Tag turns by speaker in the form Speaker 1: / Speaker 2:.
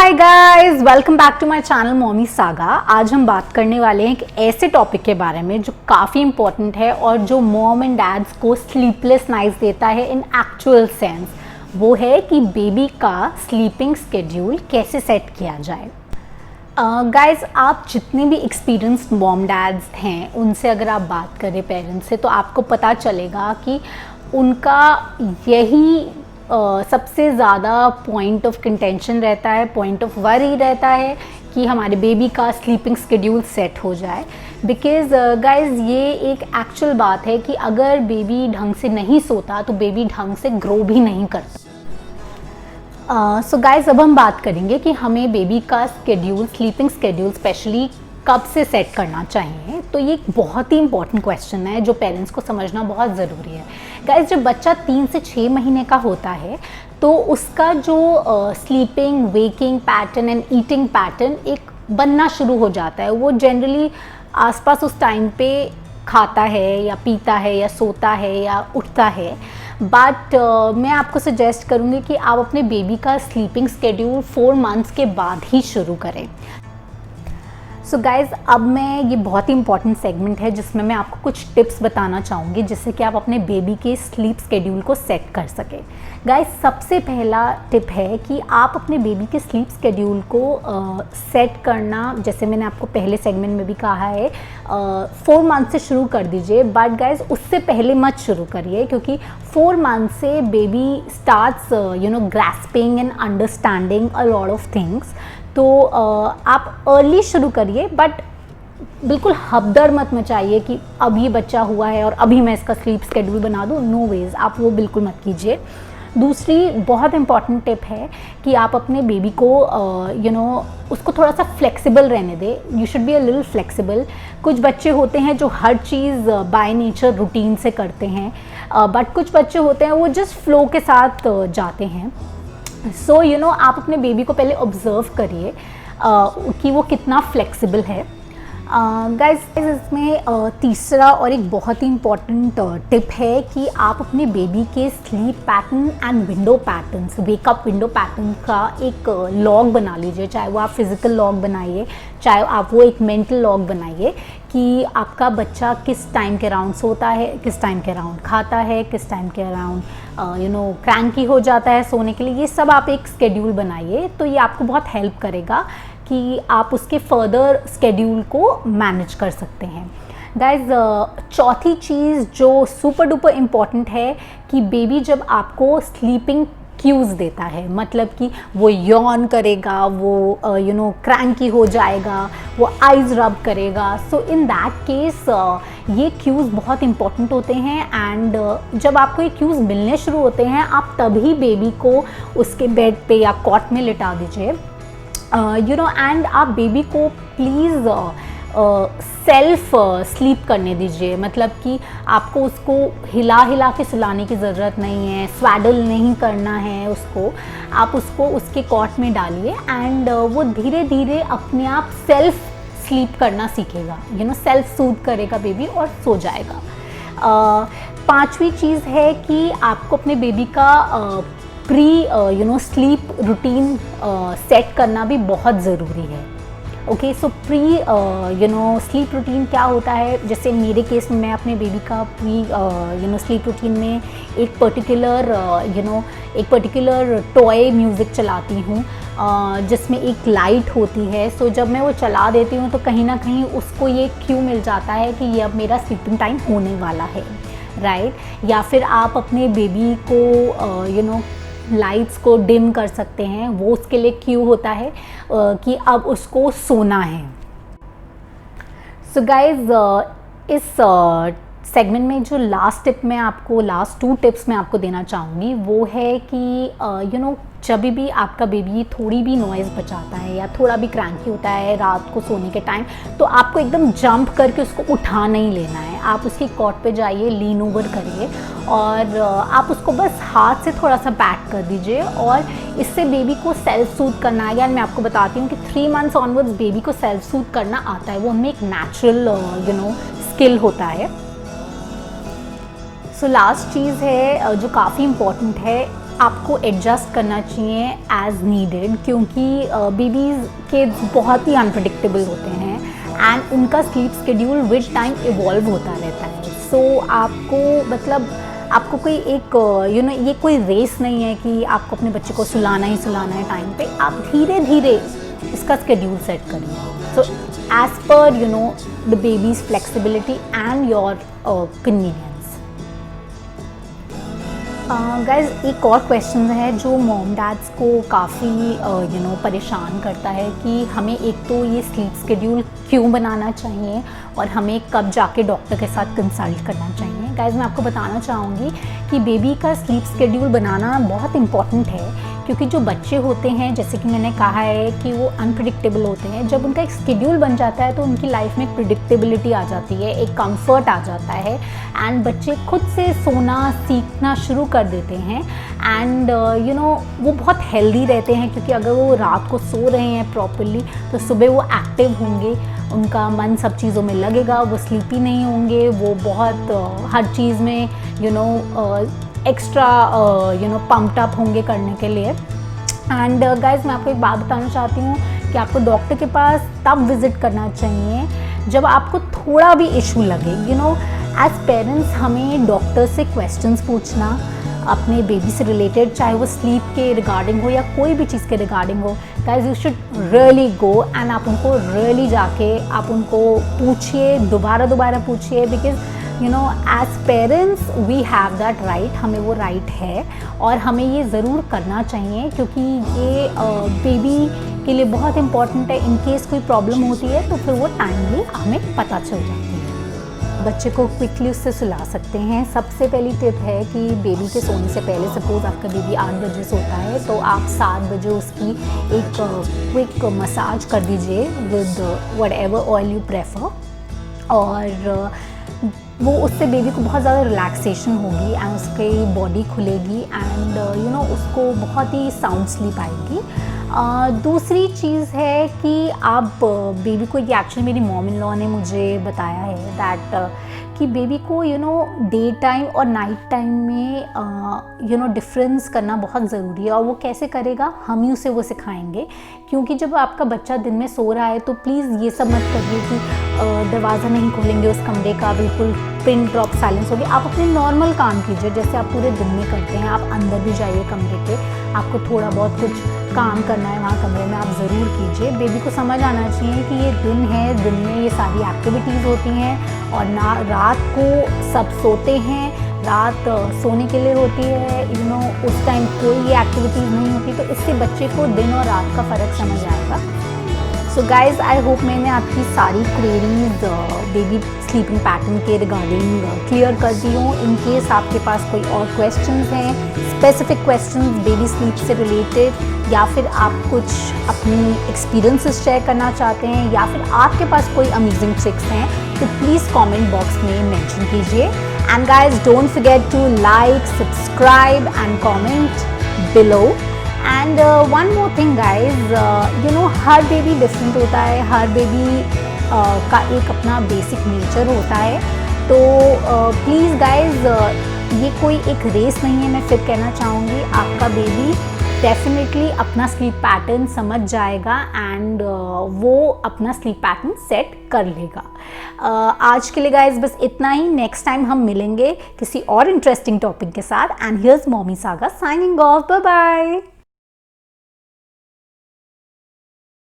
Speaker 1: Hi guys, welcome back to my channel Mommy Saga. आज हम बात करने वाले हैं एक ऐसे टॉपिक के बारे में जो काफ़ी इंपॉर्टेंट है और जो मॉम एंड डैड्स को स्लीपलेस नाइट्स देता है इन एक्चुअल सेंस। वो है कि बेबी का स्लीपिंग स्केड्यूल कैसे सेट किया जाए। गाइस, आप जितने भी एक्सपीरियंस्ड मॉम डैड्स हैं उनसे अगर आप बात करें पेरेंट्स से, तो आपको पता चलेगा कि उनका यही सबसे ज़्यादा पॉइंट ऑफ कंटेंशन रहता है, पॉइंट ऑफ वरी रहता है कि हमारे बेबी का स्लीपिंग स्केड्यूल सेट हो जाए। बिकॉज़ गाइस, ये एक एक्चुअल बात है कि अगर बेबी ढंग से नहीं सोता तो बेबी ढंग से ग्रो भी नहीं करता। सो गाइस, अब हम बात करेंगे कि हमें बेबी का स्केड्यूल, स्लीपिंग स्केड्यूल स्पेशली कब से सेट करना चाहिए। तो ये एक बहुत ही इंपॉर्टेंट क्वेश्चन है जो पेरेंट्स को समझना बहुत ज़रूरी है। गाइस, जब बच्चा 3 से 6 महीने का होता है तो उसका जो sleeping, waking pattern and eating pattern एक बनना शुरू हो जाता है। वो जनरली आसपास उस टाइम पे खाता है या पीता है या सोता है या उठता है। बट मैं आपको सजेस्ट करूँगी कि आप अपने बेबी का स्लीपिंग स्केड्यूल 4 मंथ्स के बाद ही शुरू करें। सो गाइज़, अब मैं ये बहुत ही इंपॉर्टेंट सेगमेंट है जिसमें मैं आपको कुछ टिप्स बताना चाहूँगी जिससे कि आप अपने बेबी के स्लीप स्केड्यूल को सेट कर सकें। गाइज़, सबसे पहला टिप है कि आप अपने बेबी के स्लीप स्केड्यूल को सेट करना, जैसे मैंने आपको पहले सेगमेंट में भी कहा है, 4 मंथ से शुरू कर दीजिए। बट गाइज़, उससे पहले मत शुरू करिए क्योंकि 4 मंथ से baby starts grasping and understanding a lot of things. तो आप अर्ली शुरू करिए, बट बिल्कुल हबदड़ मत मचाइए कि अब ये बच्चा हुआ है और अभी मैं इसका स्लीप स्केड्यूल बना दूँ। नो वेज़, आप वो बिल्कुल मत कीजिए। दूसरी बहुत इंपॉर्टेंट टिप है कि आप अपने बेबी को उसको थोड़ा सा फ्लेक्सिबल रहने दें। You should be a little flexible. कुछ बच्चे होते हैं जो हर चीज़ बाय नेचर रूटीन से करते हैं, बट कुछ बच्चे होते हैं वो जस्ट फ्लो के साथ जाते हैं। सो आप अपने बेबी को पहले ऑब्ज़र्व करिए कि वो कितना फ्लेक्सिबल है। गाइस, इसमें तीसरा और एक बहुत ही इम्पॉर्टेंट टिप है कि आप अपने बेबी के sleep pattern and window patterns, wake up window pattern का एक लॉग बना लीजिए। चाहे वो आप फिज़िकल लॉग बनाइए, चाहे आप वो एक मेंटल लॉग बनाइए कि आपका बच्चा किस टाइम के अराउंड सोता है, किस टाइम के अराउंड खाता है, किस टाइम के अराउंड क्रैंकी हो जाता है सोने के लिए। ये सब आप एक स्केड्यूल बनाइए, तो ये आपको बहुत हेल्प करेगा कि आप उसके फर्दर स्केड्यूल को मैनेज कर सकते हैं। गाइज, चौथी चीज़ जो सुपर डुपर इम्पॉर्टेंट है कि बेबी जब आपको स्लीपिंग क्यूज़ देता है, मतलब कि वो यॉन करेगा, वो क्रैंकी हो जाएगा, वो आइज़ रब करेगा। सो इन दैट केस ये क्यूज़ बहुत इंपॉर्टेंट होते हैं। एंड जब आपको ये क्यूज़ मिलने शुरू होते हैं, आप तभी बेबी को उसके बेड पे या कॉट में लिटा दीजिए। एंड आप बेबी को प्लीज़ सेल्फ स्लीप करने दीजिए। मतलब कि आपको उसको हिला हिला के सुलाने की ज़रूरत नहीं है, स्वैडल नहीं करना है उसको। आप उसको उसके कॉट में डालिए एंड वो धीरे धीरे अपने आप सेल्फ स्लीप करना सीखेगा। सेल्फ सूद करेगा बेबी और सो जाएगा। पांचवी चीज़ है कि आपको अपने बेबी का प्री स्लीप रूटीन सेट करना भी बहुत ज़रूरी है। ओके, सो प्री स्लीप रूटीन क्या होता है? जैसे मेरे केस में, मैं अपने बेबी का प्री स्लीप रूटीन में एक पर्टिकुलर टॉय म्यूज़िक चलाती हूँ जिसमें एक लाइट होती है। सो जब मैं वो चला देती हूँ तो कहीं ना कहीं उसको ये क्यू मिल जाता है कि ये अब मेरा स्लीपिंग टाइम होने वाला है, राइट। या फिर आप अपने बेबी को लाइट्स को डिम कर सकते हैं, वो उसके लिए क्यू होता है कि अब उसको सोना है। सो गाइज, इस सेगमेंट में जो लास्ट टिप मैं आपको, लास्ट 2 टिप्स मैं आपको देना चाहूँगी वो है कि जब भी आपका बेबी थोड़ी भी नॉइज़ बचाता है या थोड़ा भी क्रैंकी होता है रात को सोने के टाइम, तो आपको एकदम जंप करके उसको उठा नहीं लेना है। आप उसकी कॉट पे जाइए, लीन ओवर करिए और आप उसको बस हाथ से थोड़ा सा बैक कर दीजिए और इससे बेबी को सेल्फ सूद करना है। यार, मैं आपको बताती हूँ कि 3 मंथ्स ऑनवर्ड्स बेबी को सेल्फ सूद करना आता है। वो उनमें एक नेचुरल स्किल होता है। सो लास्ट चीज़ है जो काफ़ी इम्पॉर्टेंट है, आपको एडजस्ट करना चाहिए एज नीडेड, क्योंकि बेबीज़ के बहुत ही अनप्रडिक्टेबल होते हैं एंड उनका sleep schedule with time evolve होता रहता है। सो आपको मतलब आपको कोई एक ये कोई रेस नहीं है कि आपको अपने बच्चे को सुलाना ही सुलाना है टाइम पे। आप धीरे धीरे इसका शेड्यूल सेट करिए। So as per the baby's flexibility and your convenience. Guys एक और क्वेश्चन है जो मॉम डैड्स को काफ़ी परेशान करता है कि हमें एक तो ये स्लीप शेड्यूल क्यों बनाना चाहिए और हमें कब जाके डॉक्टर के साथ कंसल्ट करना चाहिए। गाइज मैं आपको बताना चाहूँगी कि बेबी का स्लीप शेड्यूल बनाना बहुत इम्पॉर्टेंट है, क्योंकि जो बच्चे होते हैं जैसे कि मैंने कहा है कि वो अनप्रिडिक्टेबल होते हैं। जब उनका एक शेड्यूल बन जाता है तो उनकी लाइफ में प्रिडिक्टेबिलिटी आ जाती है, एक कंफर्ट आ जाता है एंड बच्चे खुद से सोना सीखना शुरू कर देते हैं एंड वो बहुत हेल्दी रहते हैं, क्योंकि अगर वो रात को सो रहे हैं प्रॉपरली तो सुबह वो एक्टिव होंगे, उनका मन सब चीज़ों में लगेगा, वो स्लीपी नहीं होंगे, वो बहुत हर चीज़ में एक्स्ट्रा पम्प्ड अप होंगे करने के लिए। एंड गाइज मैं आपको एक बात बताना चाहती हूँ कि आपको डॉक्टर के पास तब विज़िट करना चाहिए जब आपको थोड़ा भी इशू लगे। एज पेरेंट्स हमें डॉक्टर से क्वेश्चंस पूछना अपने बेबी से रिलेटेड, चाहे वो स्लीप के रिगार्डिंग हो या कोई भी चीज़ के रिगार्डिंग हो। Guys you should really go and आप उनको रियली जाके आप उनको पूछिए, दोबारा पूछिए, because as parents we have that right, हमें वो राइट है और हमें ये ज़रूर करना चाहिए, क्योंकि ये बेबी के लिए बहुत इंपॉर्टेंट है। इन केस कोई प्रॉब्लम होती है तो फिर वो टाइमली हमें पता चल जाती है। बच्चे को क्विकली उससे सुला सकते हैं। सबसे पहली टिप है कि बेबी के सोने से पहले, सपोज़ आपका बेबी 8 बजे सोता है तो आप 7 बजे उसकी एक क्विक मसाज कर दीजिए with what ever oil you prefer, और वो उससे बेबी को बहुत ज़्यादा रिलैक्सेशन होगी एंड उसकी बॉडी खुलेगी एंड उसको बहुत ही साउंड स्लीप आएगी। दूसरी चीज़ है कि आप बेबी को, ये एक्चुअली मेरी मॉम इन लॉ ने मुझे बताया है दैट कि बेबी को डे टाइम और नाइट टाइम में डिफरेंस करना बहुत ज़रूरी है। और वो कैसे करेगा, हम ही उसे वो सिखाएंगे, क्योंकि जब आपका बच्चा दिन में सो रहा है तो प्लीज़ ये सब मत करिए कि दरवाज़ा नहीं खोलेंगे उस कमरे का, बिल्कुल पिन ड्रॉप साइलेंस होगी। आप अपने नॉर्मल काम कीजिए जैसे आप पूरे दिन में करते हैं। आप अंदर भी जाइए कमरे के, आपको थोड़ा बहुत कुछ काम करना है वहाँ कमरे में, आप ज़रूर कीजिए। बेबी को समझ आना चाहिए कि ये दिन है, दिन में ये सारी एक्टिविटीज़ होती हैं और ना रात को सब सोते हैं, रात सोने के लिए होती है। उस टाइम कोई ये एक्टिविटीज़ नहीं होती, तो इससे बच्चे को दिन और रात का फ़र्क समझ आएगा। सो गाइज़ आई होप मैंने आपकी सारी क्वेरीज बेबी स्लीपिंग पैटर्न के रिगार्डिंग क्लियर कर दी हूँ। इन केस आपके पास कोई और क्वेश्चंस हैं, स्पेसिफिक क्वेश्चंस बेबी स्लीप से रिलेटेड, या फिर आप कुछ अपनी एक्सपीरियंसेस शेयर करना चाहते हैं, या फिर आपके पास कोई अमेजिंग ट्रिक्स हैं, तो प्लीज़ कमेंट बॉक्स में मेंशन कीजिए। And guys don't forget to like, subscribe and comment below. And one more thing guys, हर बेबी डिफरेंट होता है, हर बेबी का एक अपना बेसिक नेचर होता है। तो प्लीज़ गाइज ये कोई एक रेस नहीं है। मैं फिर कहना चाहूँगी आपका बेबी डेफिनेटली अपना स्लीप पैटर्न समझ जाएगा एंड वो अपना स्लीप पैटर्न सेट कर लेगा। आज के लिए गाइज बस इतना ही। नेक्स्ट टाइम हम मिलेंगे किसी और इंटरेस्टिंग टॉपिक के साथ। And here's Mommy Saga signing off, bye bye.